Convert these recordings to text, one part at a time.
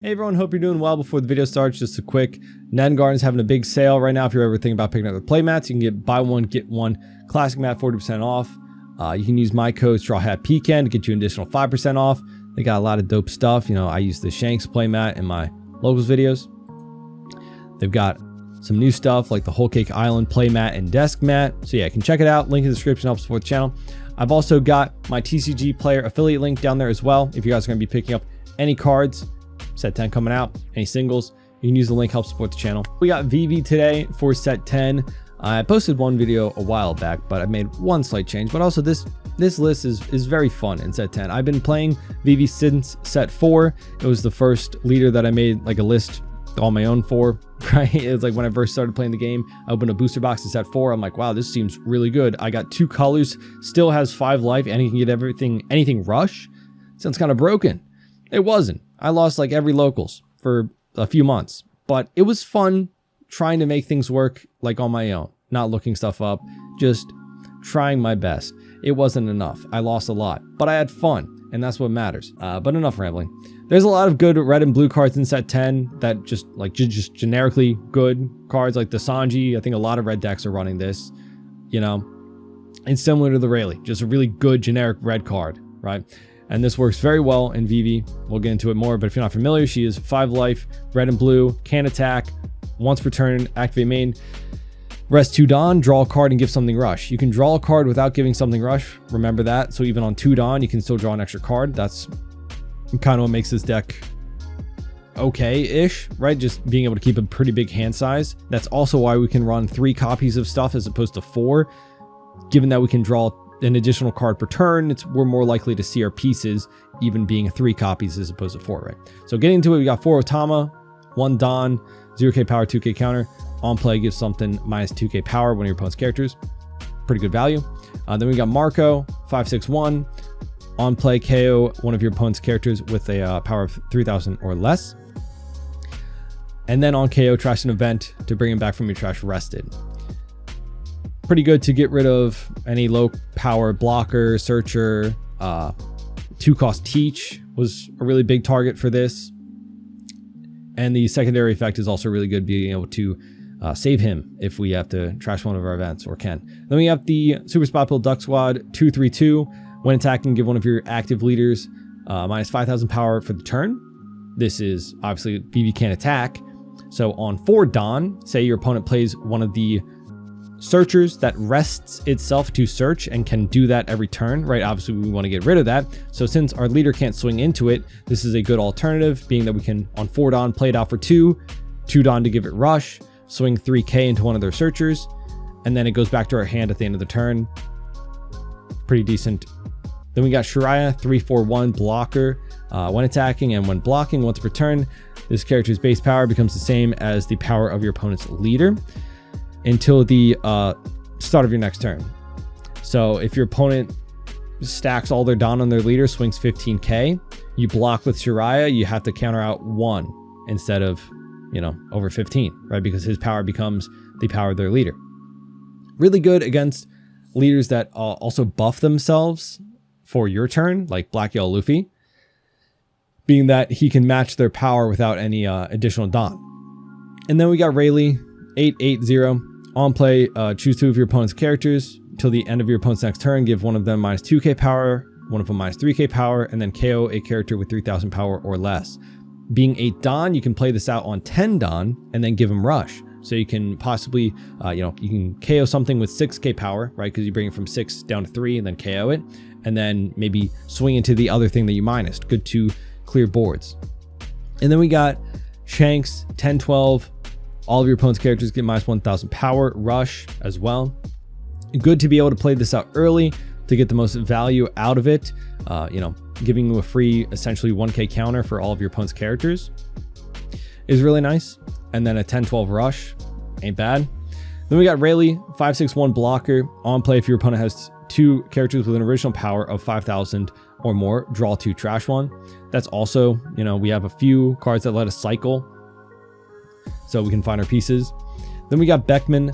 Hey everyone, hope you're doing well. Before the video starts, just a quick, Nen Garden is having a big sale right now. If you're ever thinking about picking up the play mats, you can get buy one, get one classic mat 40% off. You can use my code StrawHatPecan to get you an additional 5% off. They got a lot of dope stuff. You know, I use the Shanks play mat in my locals videos. They've got some new stuff like the Whole Cake Island play mat and desk mat. So yeah, you can check it out. Link in the description helps support the channel. I've also got my TCG player affiliate link down there as well. If you guys are going to be picking up any cards, set 10 coming out, any singles, you can use the link, help support the channel. We got Vivi today for set 10. I posted one video a while back, but I made one slight change. But also this list is very fun in set 10. I've been playing Vivi since set 4. It was the first leader that I made like a list on my own for, right? It was like when I first started playing the game, I opened a booster box in set 4. I'm like, wow, this seems really good. I got 2 colors, still has 5 life, and you can get anything rush. Sounds kind of broken. It wasn't. I lost like every locals for a few months, but it was fun trying to make things work like on my own, not looking stuff up, just trying my best. It wasn't enough. I lost a lot, but I had fun, and that's what matters. But enough rambling. There's a lot of good red and blue cards in set 10 that just generically good cards like the Sanji. I think a lot of red decks are running this, you know, and similar to the Rayleigh, just a really good generic red card, right? And this works very well in Vivi. We'll get into it more, but if you're not familiar, she is 5 life, red and blue, can attack, once per turn, activate main, rest 2 Dawn, draw a card and give something rush. You can draw a card without giving something rush. Remember that. So even on 2 Dawn, you can still draw an extra card. That's kind of what makes this deck okay-ish, right? Just being able to keep a pretty big hand size. That's also why we can run 3 copies of stuff as opposed to 4. Given that we can draw an additional card per turn, we're more likely to see our pieces even being 3 copies as opposed to 4, right? So getting into it, we got 4 Otama, 1 Dawn, 0k power, 2k counter. On play, gives something minus 2k power, one of your opponent's characters. Pretty good value. Then we got Marco, 561. On play, KO one of your opponent's characters with a power of 3000 or less. And then on KO, trash an event to bring him back from your trash rested. Pretty good to get rid of any low power blocker, searcher. 2-cost teach was a really big target for this. And the secondary effect is also really good, being able to save him if we have to trash one of our events or can. Then we have the Super Spot Build Duck Squad 232. When attacking, give one of your active leaders minus 5000 power for the turn. This is obviously Vivi can't attack. So on 4 Dawn, say your opponent plays one of the searchers that rests itself to search and can do that every turn, right? Obviously we want to get rid of that. So since our leader can't swing into it, this is a good alternative, being that we can on 4 Dawn play it out for 2 Dawn to give it rush, swing 3k into one of their searchers, and then it goes back to our hand at the end of the turn. Pretty decent. Then we got Shiraya, 341 blocker. When attacking and when blocking once per turn, this character's base power becomes the same as the power of your opponent's leader until the start of your next turn. So if your opponent stacks all their Dawn on their leader, swings 15k, you block with Shiraya, you have to counter out 1 instead of, you know, over 15, right? Because his power becomes the power of their leader. Really good against leaders that also buff themselves for your turn, like Black Yellow Luffy, being that he can match their power without any additional Dawn. And then we got Rayleigh, 880. On play, choose 2 of your opponent's characters till the end of your opponent's next turn. Give one of them minus 2k power, one of them minus 3k power, and then KO a character with 3000 power or less. Being 8 Dawn, you can play this out on 10 Dawn and then give him rush. So you can possibly, you can KO something with 6k power, right? Because you bring it from 6 down to 3 and then KO it. And then maybe swing into the other thing that you minused. Good to clear boards. And then we got Shanks, 1012. All of your opponent's characters get minus 1000 power, rush as well. Good to be able to play this out early to get the most value out of it. Giving you a free, essentially 1k counter for all of your opponent's characters is really nice. And then a 1012 rush, ain't bad. Then we got Rayleigh, 561 blocker. On play, if your opponent has 2 characters with an original power of 5000 or more, draw 2, trash 1. That's also, we have a few cards that let us cycle, so we can find our pieces. Then we got Beckman,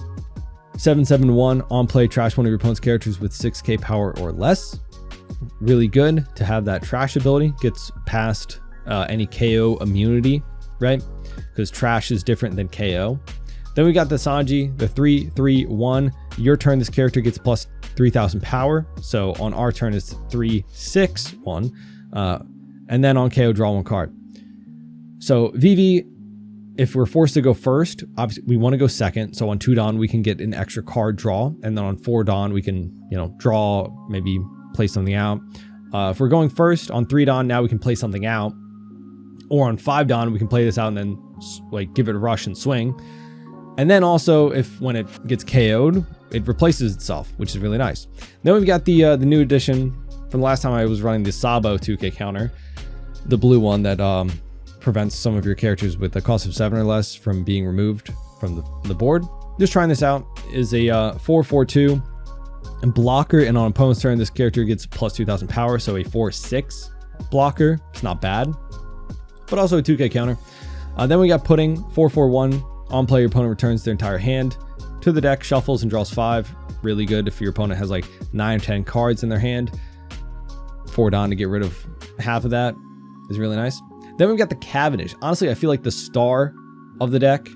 771. On play, trash one of your opponent's characters with 6k power or less. Really good to have that trash ability. Gets past any KO immunity, right? Because trash is different than KO. Then we got the Sanji, the 3/3/1. Your turn, this character gets plus 3,000 power. So on our turn, it's 3/6/1. And then on KO, draw 1 card. So Vivi, if we're forced to go first, obviously we want to go second. So on 2 Dawn, we can get an extra card draw. And then on 4 Dawn, we can, draw, maybe play something out. If we're going first on 3 Dawn, now we can play something out. Or on 5 Dawn, we can play this out and then give it a rush and swing. And then also, when it gets KO'd, it replaces itself, which is really nice. Then we've got the new addition from the last time I was running the Sabo 2K counter, the blue one that prevents some of your characters with a cost of 7 or less from being removed from the board. Just trying this out. Is a 4/4/2 and blocker, and on opponent's turn, this character gets plus 2,000 power, so a 4/6 blocker. It's not bad, but also a 2K counter. Then we got Pudding, 4/4/1. On play, your opponent returns their entire hand to the deck, shuffles, and draws 5. Really good if your opponent has like 9 or 10 cards in their hand. 4 Dawn to get rid of half of that is really nice. Then we've got the Cavendish. Honestly, I feel like the star of the deck.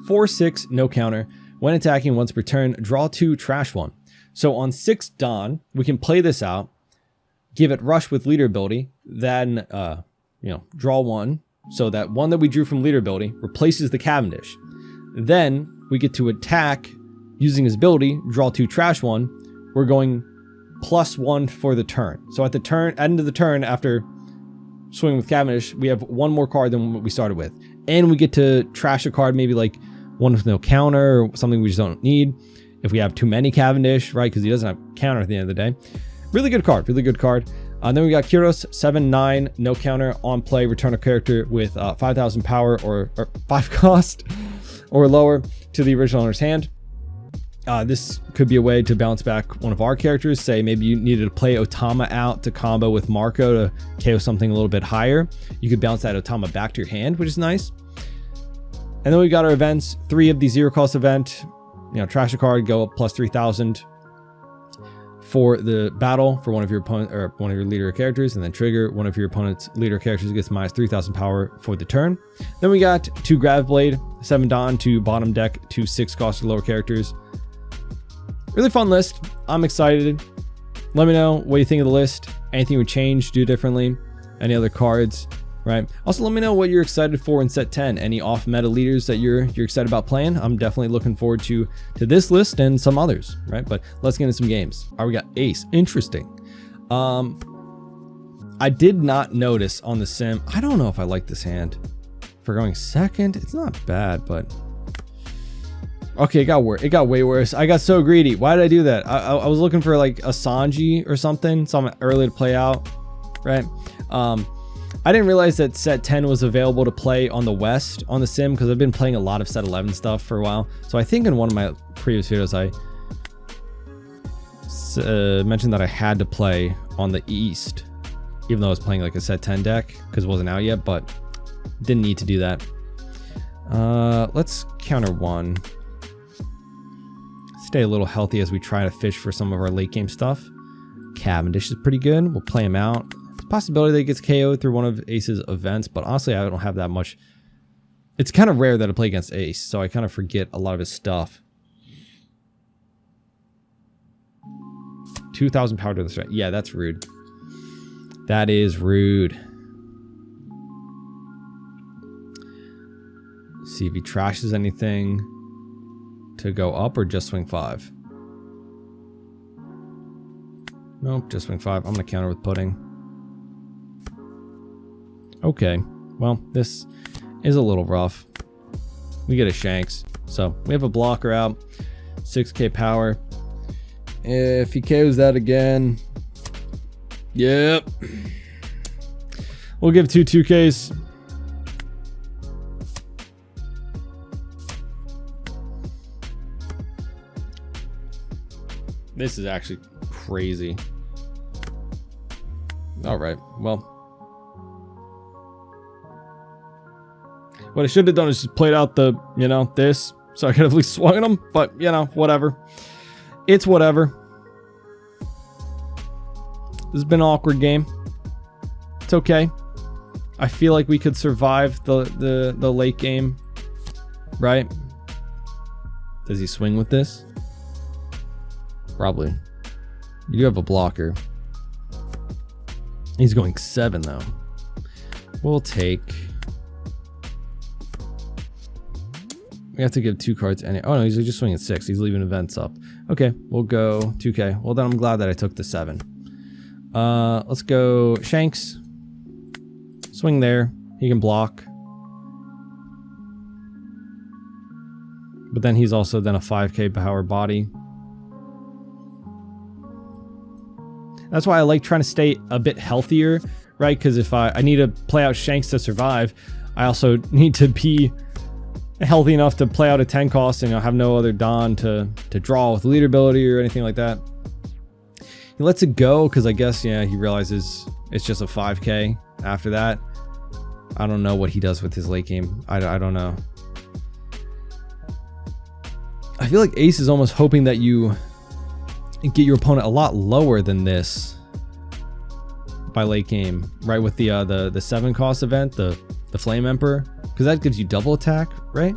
4/6, no counter. When attacking once per turn, draw 2, trash 1. So on 6 Dawn, we can play this out, give it rush with leader ability, then draw 1. So that one that we drew from leader ability replaces the Cavendish. Then we get to attack using his ability, draw 2, trash 1. We're going +1 for the turn. So at the end of the turn, after swinging with Cavendish, we have 1 more card than what we started with. And we get to trash a card, maybe like one with no counter or something we just don't need. If we have too many Cavendish, right? Because he doesn't have counter at the end of the day. Really good card, really good card. Then we got Kyros, 7/9, no counter, on play, return a character with 5,000 power or 5 cost or lower to the original owner's hand. This could be a way to bounce back one of our characters. Say maybe you needed to play Otama out to combo with Marco to KO something a little bit higher. You could bounce that Otama back to your hand, which is nice. And then we got our events, 3 of the 0 cost event. Trash a card, go up plus 3,000. For the battle for one of your opponent or one of your leader characters, and then trigger one of your opponent's leader characters gets minus 3,000 power for the turn. Then we got 2 Grav Blade, 7 Dawn to bottom deck, 2 6 cost or lower characters. Really fun list. I'm excited. Let me know what you think of the list. Anything would change, do differently, any other cards, right? Also, let me know what you're excited for in set 10. Any off meta leaders that you're excited about playing. I'm definitely looking forward to this list and some others, right? But let's get into some games. All right, we got Ace. Interesting. I did not notice on the sim. I don't know if I like this hand. For going second, it's not bad, but okay, it got worse. It got way worse. I got so greedy. Why did I do that? I was looking for like a Sanji or something early to play out, right? I didn't realize that set 10 was available to play on the West on the sim, because I've been playing a lot of set 11 stuff for a while. So I think in one of my previous videos I mentioned that I had to play on the East, even though I was playing like a set 10 deck because it wasn't out yet, but didn't need to do that. Let's counter 1. Stay a little healthy as we try to fish for some of our late game stuff. Cavendish is pretty good. We'll play him out. Possibility that he gets KO'd through one of Ace's events, but honestly, I don't have that much. It's kind of rare that I play against Ace, so I kind of forget a lot of his stuff. 2,000 power to the strike. Yeah, that's rude. That is rude. See if he trashes anything to go up or just swing 5. Nope, just swing 5. I'm going to counter with Pudding. Okay, well, this is a little rough. We get a Shanks. So we have a blocker out. 6k power. If he KOs that again, yep. We'll give 2 2Ks. This is actually crazy. All right, well. What I should have done is just played out the, this. So I could have at least swung at him. But, whatever. It's whatever. This has been an awkward game. It's okay. I feel like we could survive the late game, right? Does he swing with this? Probably. You do have a blocker. He's going 7 though. We'll take. We have to give 2 cards any. Oh no, he's just swinging 6. He's leaving events up. Okay, we'll go 2K. Well then, I'm glad that I took the 7. Let's go Shanks. Swing there. He can block. But then he's also then a 5K power body. That's why I like trying to stay a bit healthier, right? Because if I need to play out Shanks to survive, I also need to be healthy enough to play out a 10 cost and have no other Don to draw with leader ability or anything like that. He lets it go because I guess, yeah, he realizes it's just a 5K after that. I don't know what he does with his late game. I don't know. I feel like Ace is almost hoping that you get your opponent a lot lower than this by late game, right? With the 7 cost event, the Flame Emperor, because that gives you double attack, right?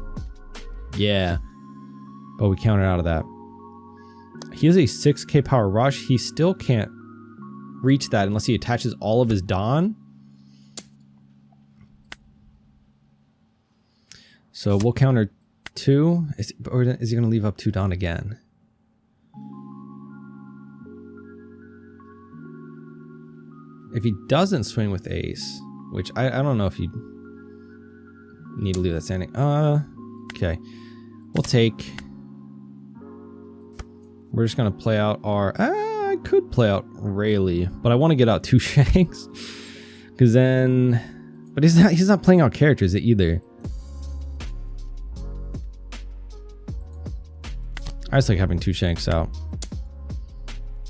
Yeah, but we countered out of that. He has a 6K power rush. He still can't reach that unless he attaches all of his Don. So we'll counter 2. Or is he going to leave up 2 Don again? If he doesn't swing with Ace, which I don't know if you need to leave that standing. Okay. We'll take. We're just going to play out our. I could play out Rayleigh, but I want to get out 2 Shanks. Because then. But he's not playing out characters either. I just like having 2 Shanks out.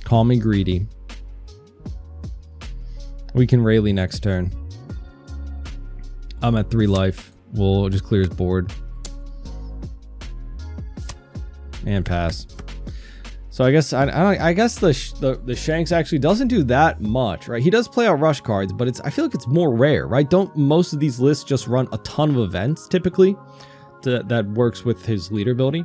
Call me greedy. We can Rayleigh next turn. I'm at 3 life. We'll just clear his board. And pass. So I guess I guess the Shanks actually doesn't do that much, right? He does play out rush cards, but I feel like it's more rare, right? Don't most of these lists just run a ton of events typically that works with his leader ability?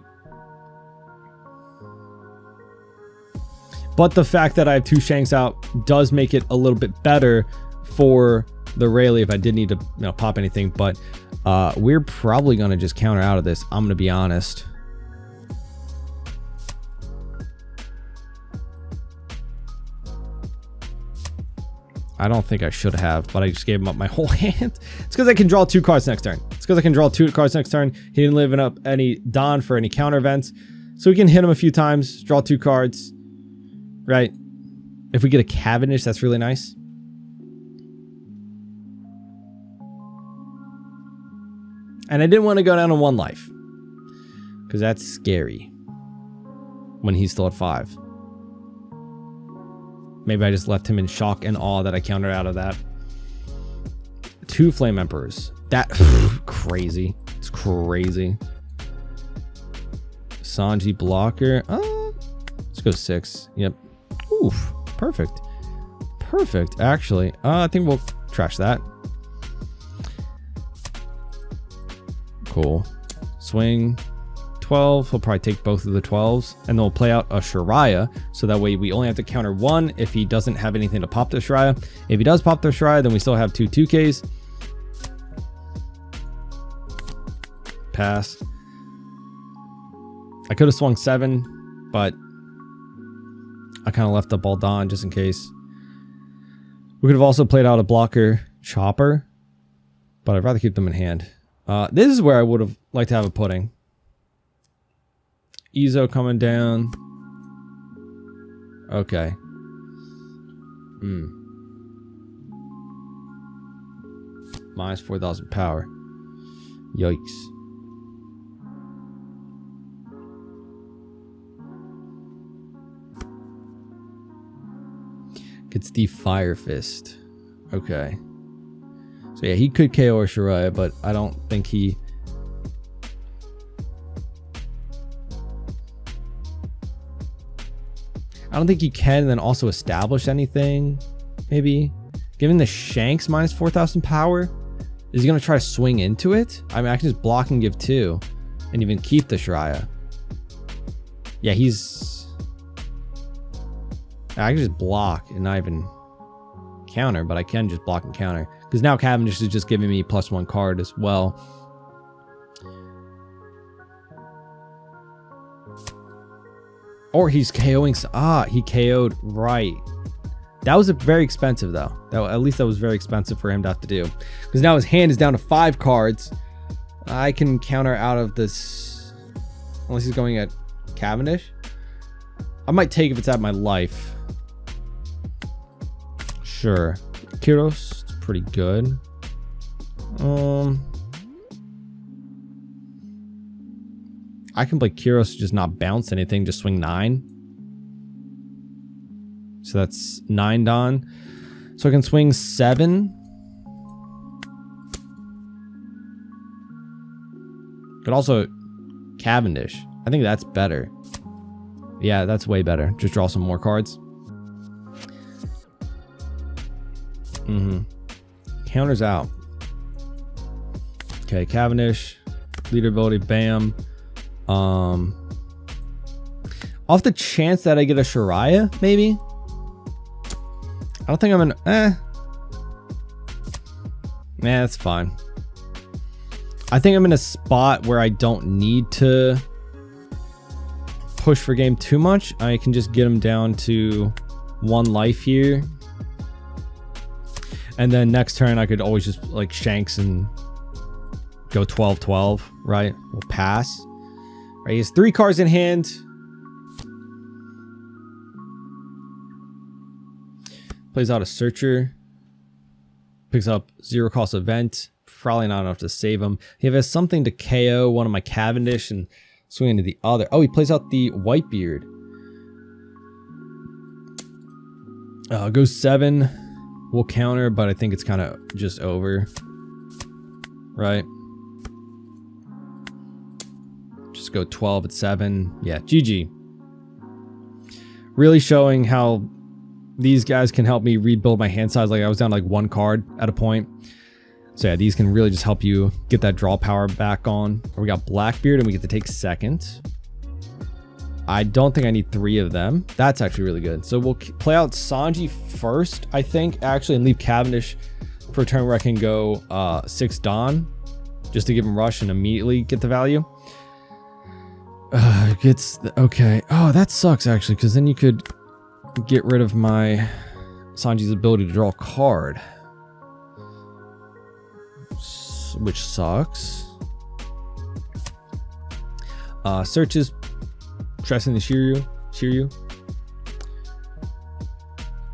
But the fact that I have 2 Shanks out does make it a little bit better for the Rayleigh if I did need to pop anything. But we're probably going to just counter out of this. I'm going to be honest. I don't think I should have, but I just gave him up my whole hand. It's because I can draw 2 cards next turn. It's because I can draw 2 cards next turn. He didn't live up any Don for any counter events. So we can hit him a few times, draw 2 cards. Right. If we get a Cavendish, that's really nice. And I didn't want to go down to 1 life. Because that's scary. When he's still at 5. Maybe I just left him in shock and awe that I countered out of that. 2 Flame Emperors. That crazy. It's crazy. Sanji blocker. Let's go 6. Yep. Oof. Perfect. Perfect, actually. I think we'll trash that. Cool. Swing. 12. He'll probably take both of the 12s. And then we'll play out a Shariah. So that way we only have to counter 1 if he doesn't have anything to pop the Shariah. If he does pop the Shariah, then we still have 2 2Ks. Pass. I could have swung 7, but I kind of left up all Don just in case. We could have also played out a blocker Chopper, but I'd rather keep them in hand. This is where I would have liked to have a pudding. Ezo coming down. Okay. Minus 4,000 power. Yikes. Gets the Fire Fist. Okay. So yeah, he could KO or Shariah, but I don't think he... I don't think he can then also establish anything, maybe, Giving the Shanks minus 4,000 power. Is he going to try to swing into it? I mean, I can just block and give 2 and even keep the Shariah. Yeah, he's... I can just block and not even counter, but I can just block and counter. Because now Cavendish is just giving me +1 card as well. Or he's KOing... he KO'd. Right. That was very expensive, though. At least that was very expensive for him to have to do. Because now his hand is down to 5 cards. I can counter out of this... Unless he's going at Cavendish. I might take if it's at my life. Sure. Kyros, it's pretty good. I can play Kyros, just not bounce anything, just swing 9. So that's 9 Don. So I can swing 7. But also Cavendish. I think that's better. Yeah, that's way better. Just draw some more cards. Counters out. Okay, Cavendish. Leader ability, bam. Off the chance that I get a Shariah, maybe? I don't think I'm in... Nah, that's fine. I think I'm in a spot where I don't need to push for game too much. I can just get him down to 1 life here. And then next turn, I could always just like Shanks and go 12-12, right? We'll pass. Right, he has 3 cards in hand. Plays out a Searcher. Picks up 0 cost event. Probably not enough to save him. He has something to KO one of my Cavendish and swing into the other. Oh, he plays out the Whitebeard. Goes 7. We'll counter, but I think it's kind of just over. Right? Just go 12 at 7. Yeah, GG. Really showing how these guys can help me rebuild my hand size. Like I was down like 1 card at a point. So yeah, these can really just help you get that draw power back on. We got Blackbeard and we get to take 2nd. I don't think I need 3 of them. That's actually really good. So we'll play out Sanji first, I think, actually, and leave Cavendish for a turn where I can go 6 Dawn, just to give him rush and immediately get the value. Okay. Oh, that sucks actually, because then you could get rid of my Sanji's ability to draw a card, which sucks. Searches. Stressing the Shiryu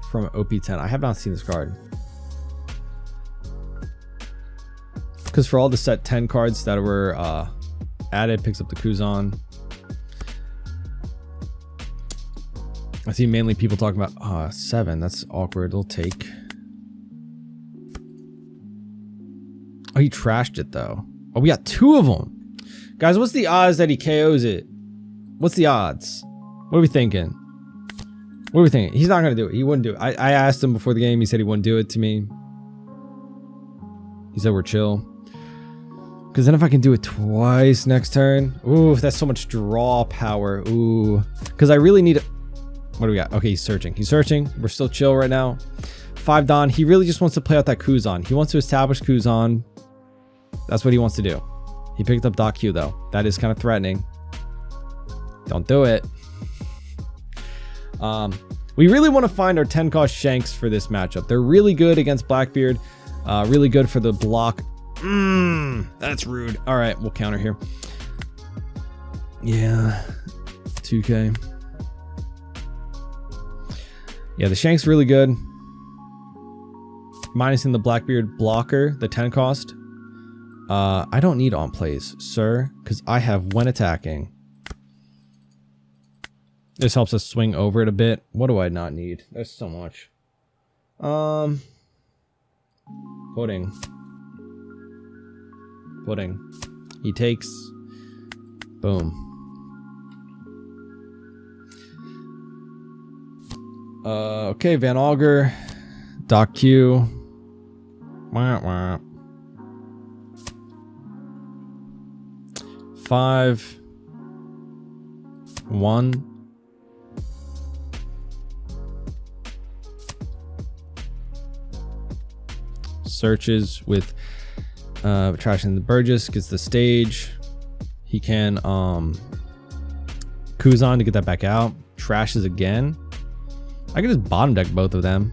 from OP10. I have not seen this card. Because for all the set 10 cards that were added, picks up the Kuzan. I see mainly people talking about 7. That's awkward. They'll take. Oh, he trashed it though. Oh, we got 2 of them. Guys, what's the odds that he KOs it? What's the odds? What are we thinking? What are we thinking? He's not going to do it. He wouldn't do it. I asked him before the game. He said he wouldn't do it to me. He said we're chill. Because then if I can do it twice next turn. Ooh, that's so much draw power. Ooh. Because I really need... What do we got? Okay, he's searching. He's searching. We're still chill right now. 5 Don. He really just wants to play out that Kuzan. He wants to establish Kuzan. That's what he wants to do. He picked up Doc Q though. That is kind of threatening. Don't do it. We really want to find our 10 cost Shanks for this matchup. They're really good against Blackbeard. Really good for the block. That's rude. All right, we'll counter here. Yeah, 2K. Yeah, the Shank's really good. Minusing the Blackbeard blocker, the 10 cost. I don't need on plays, sir, because I have when attacking. This helps us swing over it a bit. What do I not need? There's so much. Pudding. He takes. Boom. Okay, Van Augur. Doc Q. Wah, wah. 5, 1. Searches with trashing the Burgess, gets the stage. He can Kuzan to get that back out. Trashes again. I can just bottom deck both of them.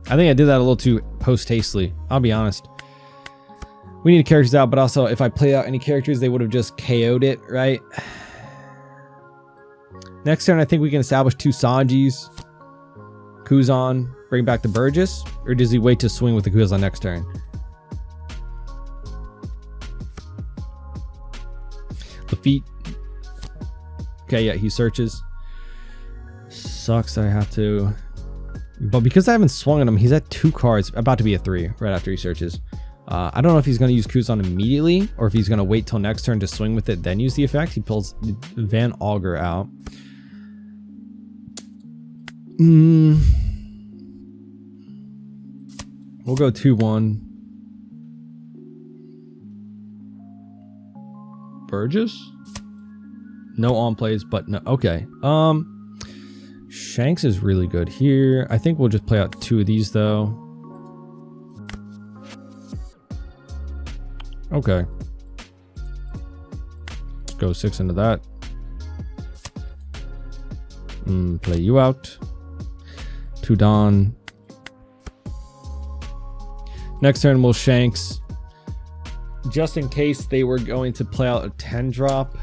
I think I did that a little too post-hastily. I'll be honest. We need characters out, but also if I played out any characters, they would have just KO'd it, right? Next turn, I think we can establish 2 Sanjis. Kuzan, bring back the Burgess, or does he wait to swing with the Kuzan next turn? Lafitte. Okay, yeah, he searches. Sucks that I have to... But because I haven't swung at him, he's at 2 cards, about to be a 3 right after he searches. I don't know if he's going to use Kuzan immediately, or if he's going to wait till next turn to swing with it, then use the effect. He pulls Van Auger out. We'll go 2-1. Burgess? No on plays, but no. Okay. Shanks is really good here. I think we'll just play out 2 of these though. Okay. Let's go 6 into that. Play you out. 2 Don. Next turn we'll Shanks. Just in case they were going to play out a 10 drop.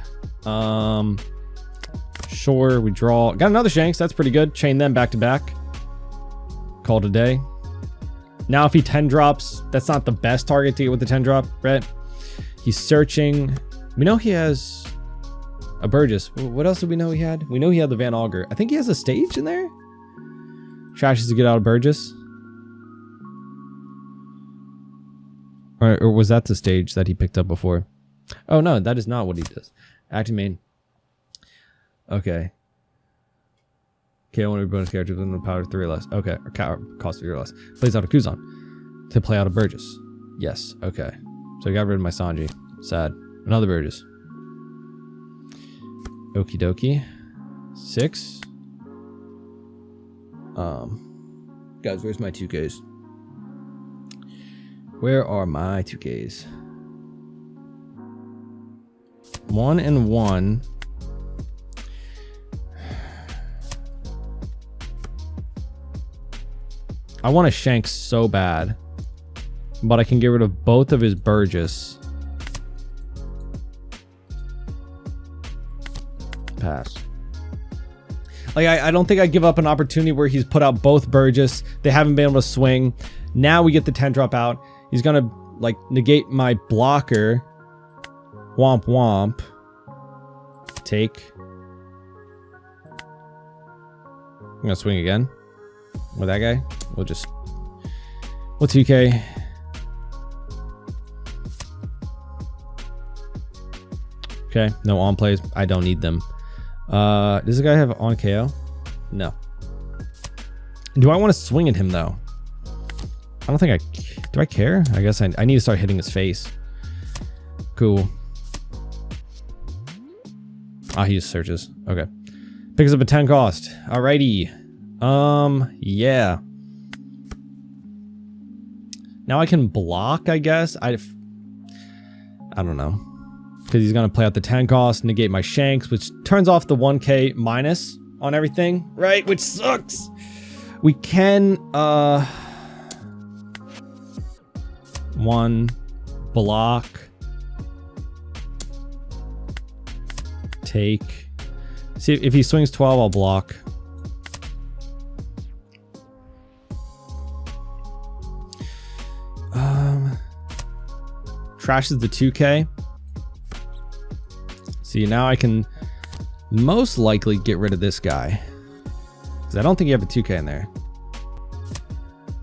Sure, we draw. Got another Shanks. That's pretty good. Chain them back to back. Call it a day. Now if he 10 drops, that's not the best target to get with the 10 drop, right? He's searching. We know he has a Burgess. What else do we know he had? We know he had the Van Auger. I think he has a stage in there. Trashes to get out of Burgess. Or was that the stage that he picked up before? Oh no, that is not what he does. Active main. Okay. KO one of your bonus characters with no power 3 or less. Okay, or cost 3 or less. Plays out a Kuzan to play out a Burgess. Yes, okay. So I got rid of my Sanji. Sad. Another Burgess. Okie dokie. 6. Guys, where's my 2Ks? Where are my 2Ks? 1 and 1. I want a Shanks so bad, but I can get rid of both of his Burgess. Pass. Like, I don't think I give up an opportunity where he's put out both Burgess. They haven't been able to swing. Now we get the 10 drop out. He's gonna like negate my blocker. Womp womp. Take. I'm gonna swing again with that guy. We'll 2K. Okay, no on plays. I don't need them. Does this guy have on KO? No. Do I want to swing at him though? I don't think do I care? I guess I need to start hitting his face. Cool. Ah, he just searches. Okay. Picks up a 10 cost. Alrighty. Yeah. Now I can block, I guess. I don't know. Because he's going to play out the 10 cost, negate my Shanks, which turns off the 1K minus on everything, right? Which sucks. We can, 1 block. Take. See, if he swings 12, I'll block. Trashes the 2K. See, now I can most likely get rid of this guy. Because I don't think you have a 2K in there.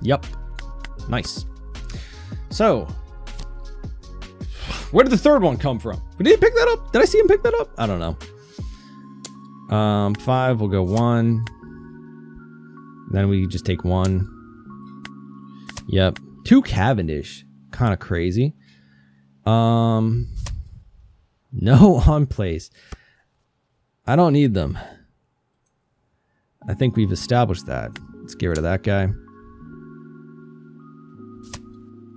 Yep. Nice. So, where did the third one come from? Did he pick that up? Did I see him pick that up? I don't know. 5, we'll go 1. Then we just take one. Yep. 2 Cavendish. Kind of crazy. No on place. I don't need them. I think we've established that. Let's get rid of that guy.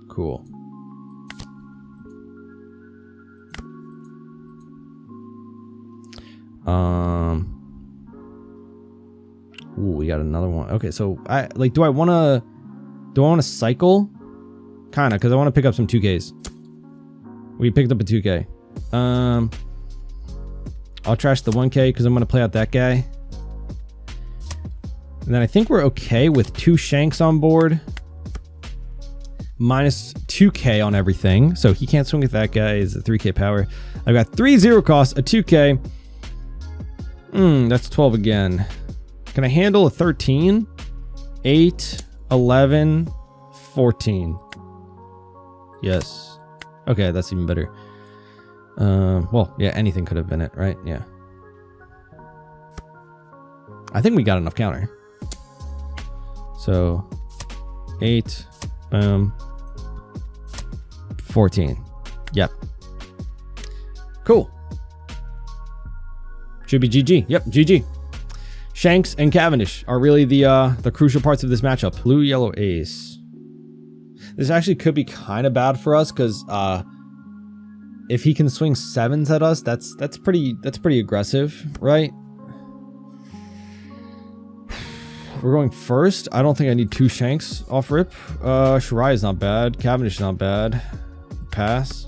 Cool. Ooh, we got another one. Okay, so do I want to cycle? Kind of, because I want to pick up some 2Ks. We picked up a 2K. I'll trash the 1K because I'm going to play out that guy. And then I think we're okay with 2 Shanks on board. Minus 2K on everything. So he can't swing with that guy. Is a 3K power. I've got 3 0 costs, a 2K. That's 12 again. Can I handle a 13? 8, 11, 14. Yes. Okay, that's even better. Well, yeah, anything could have been it, right? Yeah. I think we got enough counter. So, 8, boom, 14. Yep. Cool. Should be GG. Yep, GG. Shanks and Cavendish are really the crucial parts of this matchup. Blue, yellow, ace. This actually could be kind of bad for us because if he can swing 7s at us, that's pretty aggressive, right? We're going first. I don't think I need 2 Shanks off rip. Shirai is not bad. Cavendish is not bad. Pass.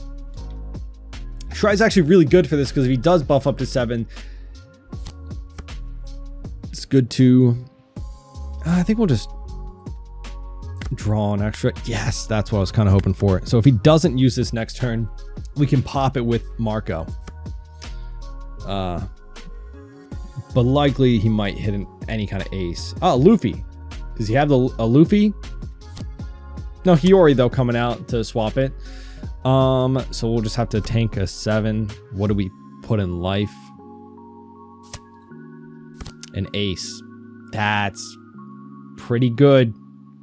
Shirai is actually really good for this because if he does buff up to 7, it's good to. I think we'll just draw an extra. Yes, that's what I was kind of hoping for. So if he doesn't use this next turn, we can pop it with Marco. But likely he might hit any kind of ace. Oh, Luffy. Does he have a Luffy? No, Hiyori though coming out to swap it. So we'll just have to tank a 7. What do we put in life? An ace. That's pretty good.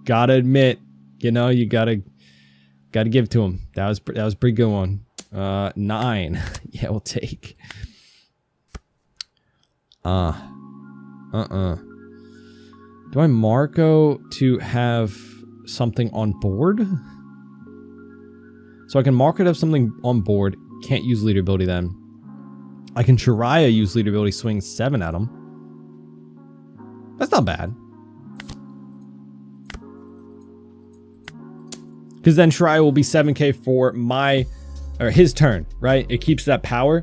Gotta admit, you know, you gotta give it to him. That was a pretty good one. 9. Yeah, we'll take. Do I Marco to have something on board? So I can Marco to have something on board. Can't use leader ability then. I can Shiraya use leader ability, swing 7 at him. That's not bad. Because then Shiraya will be 7K for his turn, right? It keeps that power.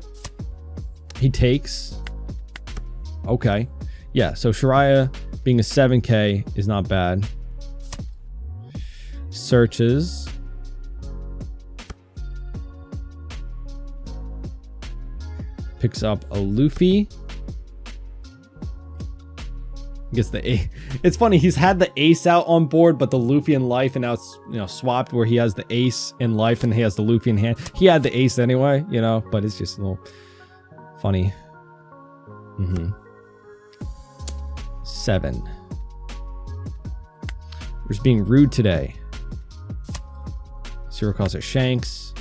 He takes. Okay. Yeah, so Shiraya being a 7K is not bad. Searches. Picks up a Luffy. Gets the ace. It's funny, he's had the ace out on board, but the Luffy in life, and now it's, you know, swapped where he has the ace in life and he has the Luffy in hand. He had the ace anyway, you know, but it's just a little funny. 7. We're just being rude today. 0 calls it Shanks.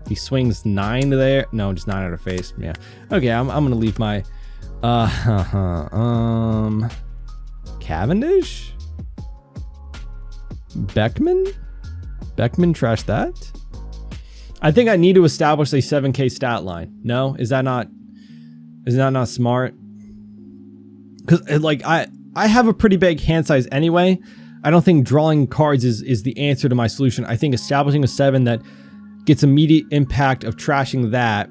He swings 9 there. No, just 9 out of face. Yeah. Okay, I'm gonna leave my Cavendish? Beckman trash that? I think I need to establish a 7K stat line. No? Is that not smart? Because like I have a pretty big hand size anyway. I don't think drawing cards is the answer to my solution. I think establishing a 7 that gets immediate impact of trashing that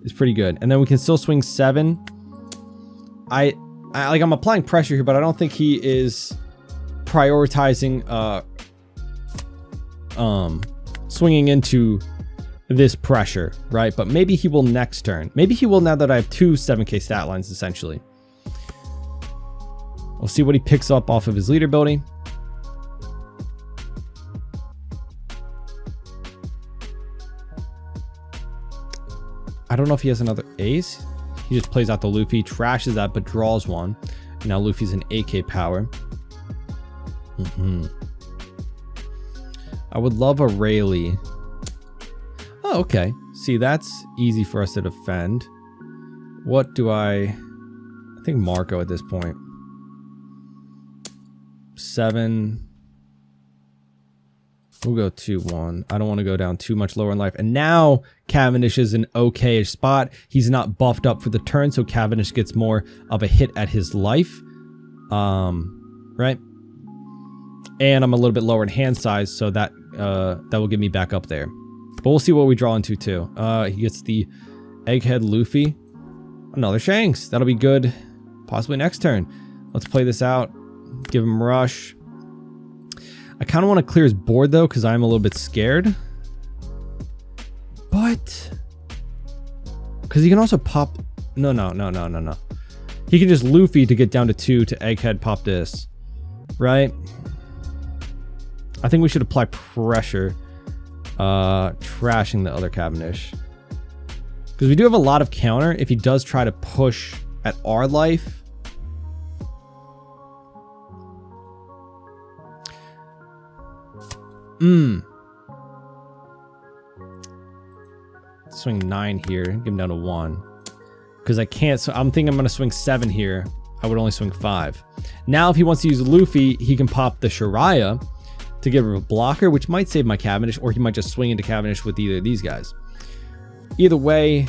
is pretty good. And then we can still swing 7. I'm applying pressure here, but I don't think he is prioritizing swinging into this pressure, right? But maybe he will next turn. Maybe he will now that I have 2 7K stat lines, essentially. We'll see what he picks up off of his leader ability. I don't know if he has another ace. He just plays out the Luffy, trashes that, but draws 1. Now Luffy's an AK power. I would love a Rayleigh. Oh, okay. See, that's easy for us to defend. What do I think Marco at this point. 7. We'll go 2-1. I don't want to go down too much lower in life. And now Cavendish is an okay-ish spot. He's not buffed up for the turn, so Cavendish gets more of a hit at his life. Right? And I'm a little bit lower in hand size, so that will get me back up there. But we'll see what we draw into too. He gets the Egghead Luffy. Another Shanks. That'll be good. Possibly next turn. Let's play this out. Give him Rush. I kind of want to clear his board though, because I'm a little bit scared. But because he can also pop. No. He can just Luffy to get down to 2 to Egghead pop this. Right? I think we should apply pressure. Trashing the other Cavendish. Because we do have a lot of counter if he does try to push at our life. Swing 9 here, give him down to 1. Because I can't, so I'm thinking I'm going to swing 7 here. I would only swing 5. Now if he wants to use Luffy, he can pop the Shiraya to give him a blocker, which might save my Cavendish, or he might just swing into Cavendish with either of these guys. Either way,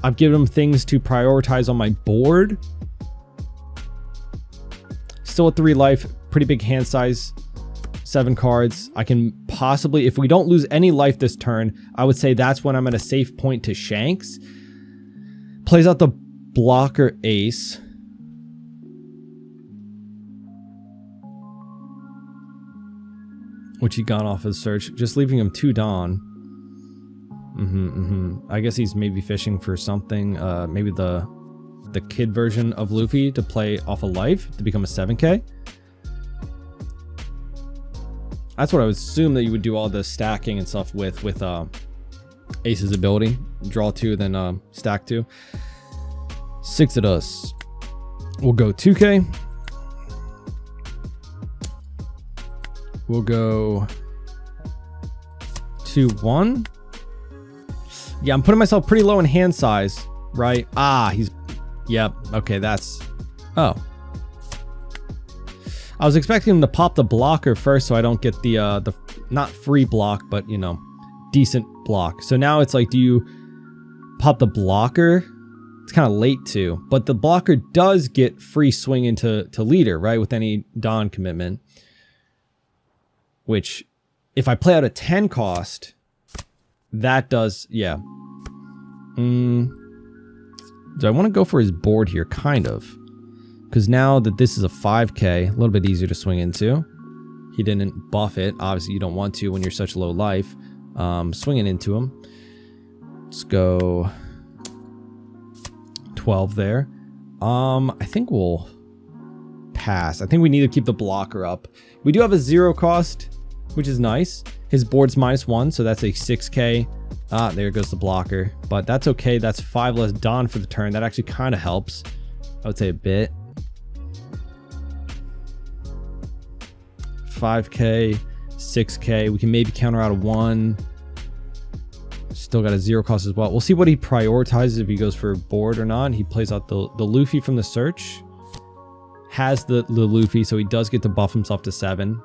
I've given him things to prioritize on my board. Still at 3 life, pretty big hand size. 7 cards. I can possibly, if we don't lose any life this turn, I would say that's when I'm at a safe point to Shanks. Plays out the blocker ace. Which he got off his search. Just leaving him 2 Dawn. I guess he's maybe fishing for something. Maybe the kid version of Luffy to play off a life to become a 7k. That's what I would assume that you would do all the stacking and stuff with Ace's ability. Draw 2, then stack 2. 6 it does. We'll go 2k. We'll go 2-1. Yeah, I'm putting myself pretty low in hand size, right? Yep, okay, that's... Oh. I was expecting him to pop the blocker first so I don't get the not free block, but, you know, decent block. So now it's like, do you pop the blocker? It's kind of late too, but the blocker does get free swing into leader, right? With any Dawn commitment. Which, if I play out a 10 cost, that does, yeah. Do I want to go for his board here? Kind of. Because now that this is a 5k, a little bit easier to swing into. He didn't buff it. Obviously, you don't want to when you're such low life. Swinging into him. Let's go 12 there. I think we'll pass. I think we need to keep the blocker up. We do have a 0 cost, which is nice. His board's -1, so that's a 6k. There goes the blocker. But that's okay. That's 5 less Dawn for the turn. That actually kind of helps. I would say a bit. 5k, 6k. We can maybe counter out a 1. Still got a 0 cost as well. We'll see what he prioritizes if he goes for a board or not. He plays out the Luffy from the search. Has the Luffy, so he does get to buff himself to 7.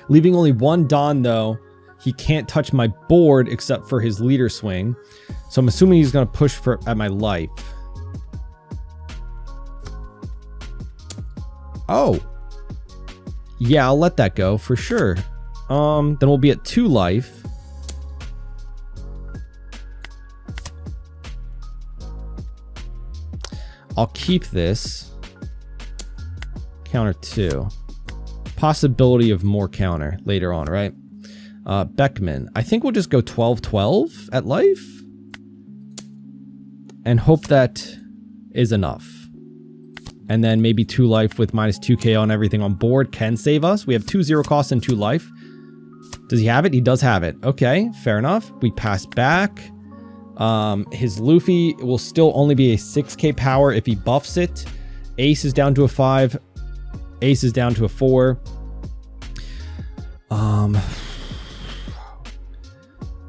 Leaving only 1 Dawn though. He can't touch my board except for his leader swing. So I'm assuming he's going to push at my life. Oh. Yeah, I'll let that go for sure. Then we'll be at 2 life. I'll keep this. Counter 2. Possibility of more counter later on, right? Beckman. I think we'll just go 12-12 at life. And hope that is enough. And then maybe 2 life with -2k on everything on board can save us. We have 2 0 costs and 2 life. Does he have it? He does have it. Okay, fair enough. We pass back. His Luffy will still only be a 6k power if he buffs it. Ace is down to a 5. Ace is down to a 4.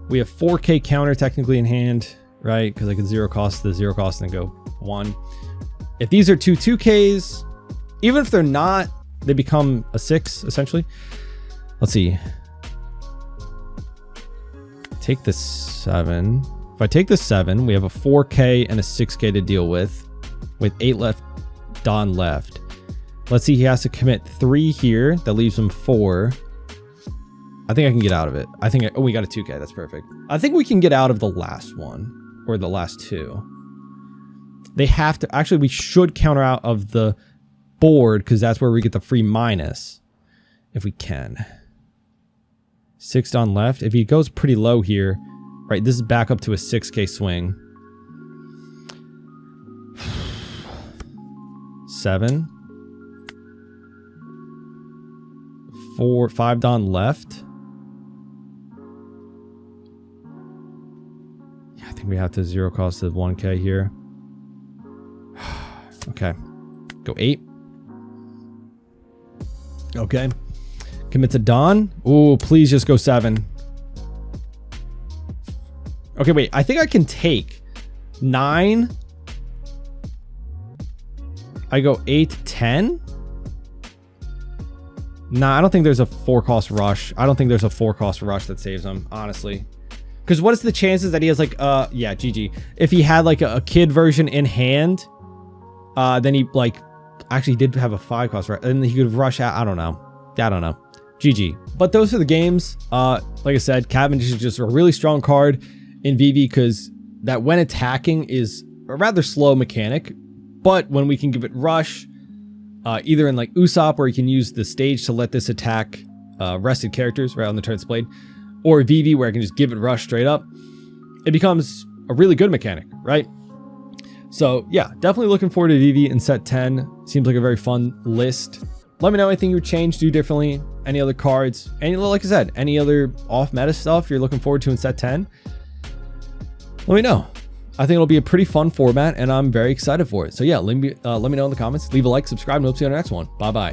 We have 4k counter technically in hand, right? Because I could zero cost the zero cost and go 1. If these are 2Ks, even if they're not, they become a 6 essentially. Let's see. Take the 7. If I take the 7, we have a 4k and a 6k to deal with 8 left, Don left. Let's see, he has to commit 3 here. That leaves him 4. I think I can get out of it. Oh, we got a 2k. That's perfect. I think we can get out of the last one or the last 2. They have to, actually, we should counter out of the board because that's where we get the free minus if we can. 6 Don left. If he goes pretty low here, right, this is back up to a 6k swing. 7. 4, 5 Don left. Yeah, I think we have to zero cost the 1k here. Okay. Go 8. Okay. Commit to Don. Ooh, please just go 7. Okay, wait. I think I can take 9. I go 8, 10. Nah, I don't think there's a 4-cost rush. I don't think there's a 4-cost rush that saves him, honestly. Because what is the chances that he has like, yeah, GG. If he had like a kid version in hand, then he like actually did have a 5-cost rush, and he could rush out. I don't know. GG. But those are the games. Like I said, Cavendish is just a really strong card in Vivi because that when attacking is a rather slow mechanic. But when we can give it rush, either in like Usopp where you can use the stage to let this attack rested characters right on the turn it's played, or Vivi where I can just give it rush straight up, it becomes a really good mechanic, right? So yeah, definitely looking forward to Vivi in set 10. Seems like a very fun list. Let me know anything you would change, do differently, any other cards, any, like I said, any other off meta stuff you're looking forward to in set 10. Let me know. I think it'll be a pretty fun format and I'm very excited for it. So yeah, let me know in the comments, leave a like, subscribe, and hope to see you on the next one. Bye bye.